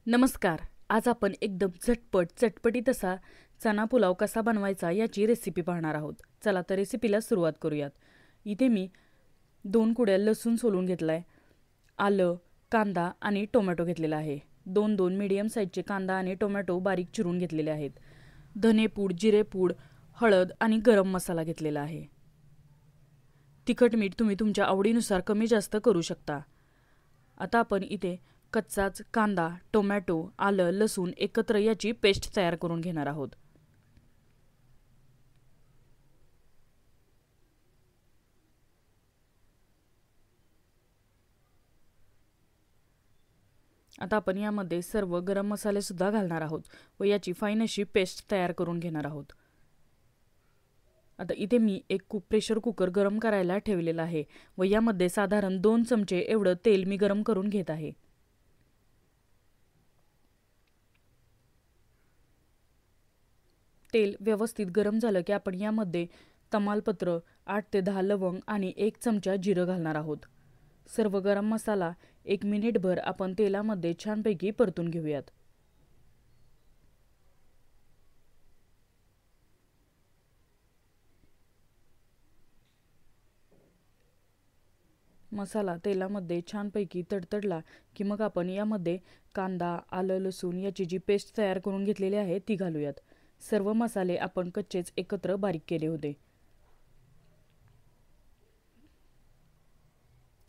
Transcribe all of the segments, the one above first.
नमस्कार. आज आपण एकदम झटपट चटपटीत असा चना पुलाव कसा बनवायचा याची रेसिपी पाहणार आहोत. चला तर रेसिपीला सुरुवात करूयात. इथे मी 2 कुड्या लसूण सोलून घेतलाय, आलं, कांदा आणि टोमॅटो घेतलेला आहे. 2 मीडियम साईजचे कांदा आणि टोमॅटो बारीक चिरून घेतलेले आहेत. धनेपूड, जिरेपूड, हळद आणि गरम मसाला घेतलेला आहे. तिखट मीठ तुम्ही तुमच्या आवडीनुसार कमी जास्त करू शकता. आता आपण इथे कच्चाच कांदा, टोमॅटो, आलं, लसूण एकत्र याची पेस्ट तयार करून घेणार आहोत. आता आपण यामध्ये सर्व गरम मसाले सुद्धा घालणार आहोत व याची फाईन अशी पेस्ट तयार करून घेणार आहोत. आता इथे मी एक प्रेशर कुकर गरम करायला ठेवलेला आहे व यामध्ये साधारण 2 चमचे एवढं तेल मी गरम करून घेत आहे. तेल व्यवस्थित गरम झालं की आपण यामध्ये तमालपत्र, 8 ते 10 लवंग आणि 1 चमचा जिरं घालणार आहोत. सर्व गरम मसाला 1 मिनिटभर आपण तेलामध्ये छानपैकी परतून घेऊयात. मसाला तेलामध्ये छानपैकी तडतडला की मग आपण यामध्ये कांदा, आलं, लसूण याची जी पेस्ट तयार करून घेतलेली आहे ती घालूयात. सर्व मसाले आपण कच्चेच एकत्र बारीक केले होते.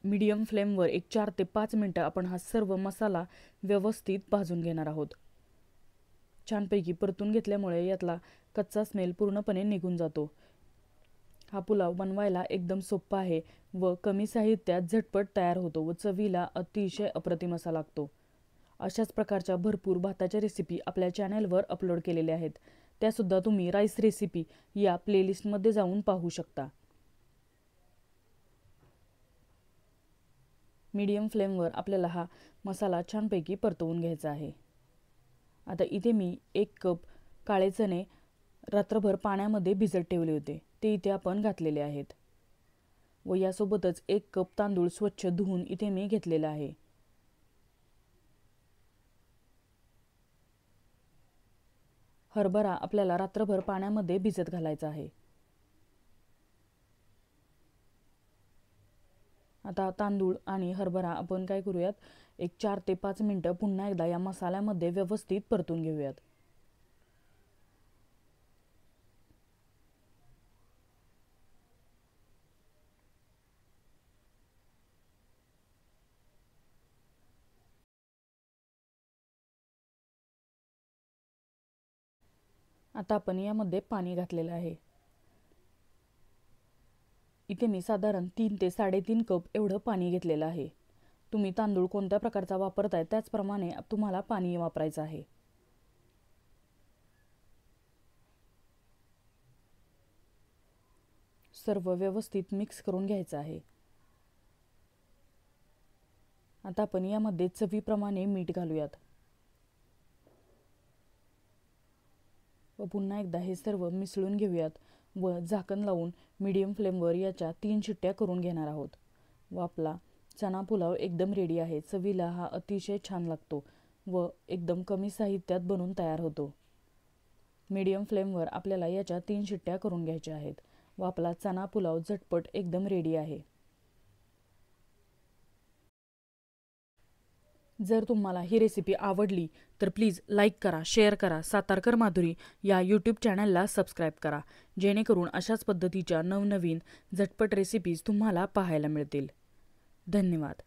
मीडियम फ्लेमवर एक 4 ते 5 मिनिटं आपण हा सर्व मसाला व्यवस्थित भाजून घेणार आहोत. छानपैकी परतून घेतल्यामुळे यातला कच्चा स्मेल पूर्णपणे निघून जातो. हा पुलाव बनवायला एकदम सोपा आहे व कमी साहित्यात झटपट तयार होतो व चवीला अतिशय अप्रतिम असा लागतो. अशाच प्रकारच्या भरपूर भाताच्या रेसिपी आपल्या चॅनलवर अपलोड केलेल्या आहेत. त्यासुद्धा तुम्ही राईस रेसिपी या प्लेलिस्टमध्ये जाऊन पाहू शकता. मीडियम फ्लेमवर आपल्याला हा मसाला छानपैकी परतवून घ्यायचा आहे. आता इथे मी 1 कप काळे चणे रात्रभर पाण्यामध्ये भिजत ठेवले होते, ते इथे आपण घातलेले आहेत व यासोबतच 1 कप तांदूळ स्वच्छ धुवून इथे मी घेतलेला आहे. हरभरा आपल्याला रात्रभर पाण्यामध्ये भिजत घालायचा आहे. आता तांदूळ आणि हरभरा आपण काय करूयात, एक 4 ते 5 मिनिटं पुन्हा एकदा या मसाल्यामध्ये व्यवस्थित परतून घेऊयात. आता आपण यामध्ये पाणी घातलेलं आहे. इथे मी साधारण 3 ते 3.5 कप एवढं पाणी घेतलेलं आहे. तुम्ही तांदूळ कोणत्या प्रकारचा वापरताय त्याचप्रमाणे तुम्हाला पाणी वापरायचं आहे. सर्व व्यवस्थित मिक्स करून घ्यायचं आहे. आता आपण यामध्ये चवीप्रमाणे मीठ घालूयात व पुन्हा एकदा हे सर्व मिसळून घेऊयात व झाकण लावून मीडियम फ्लेमवर याच्या 3 शिट्ट्या करून घेणार आहोत व आपला चना पुलाव एकदम रेडी आहे. चवीला हा अतिशय छान लागतो व एकदम कमी साहित्यात बनून तयार होतो. मीडियम फ्लेमवर आपल्याला याच्या 3 शिट्ट्या करून घ्यायच्या आहेत व आपला चना पुलाव झटपट एकदम रेडी आहे. जर तुम्हाला ही रेसिपी आवडली तर प्लीज लाईक करा, शेअर करा. सातारकर माधुरी या यूट्यूब चॅनलला सबस्क्राईब करा, जेणेकरून अशाच पद्धतीच्या नवनवीन झटपट रेसिपीज तुम्हाला पाहायला मिळतील. धन्यवाद.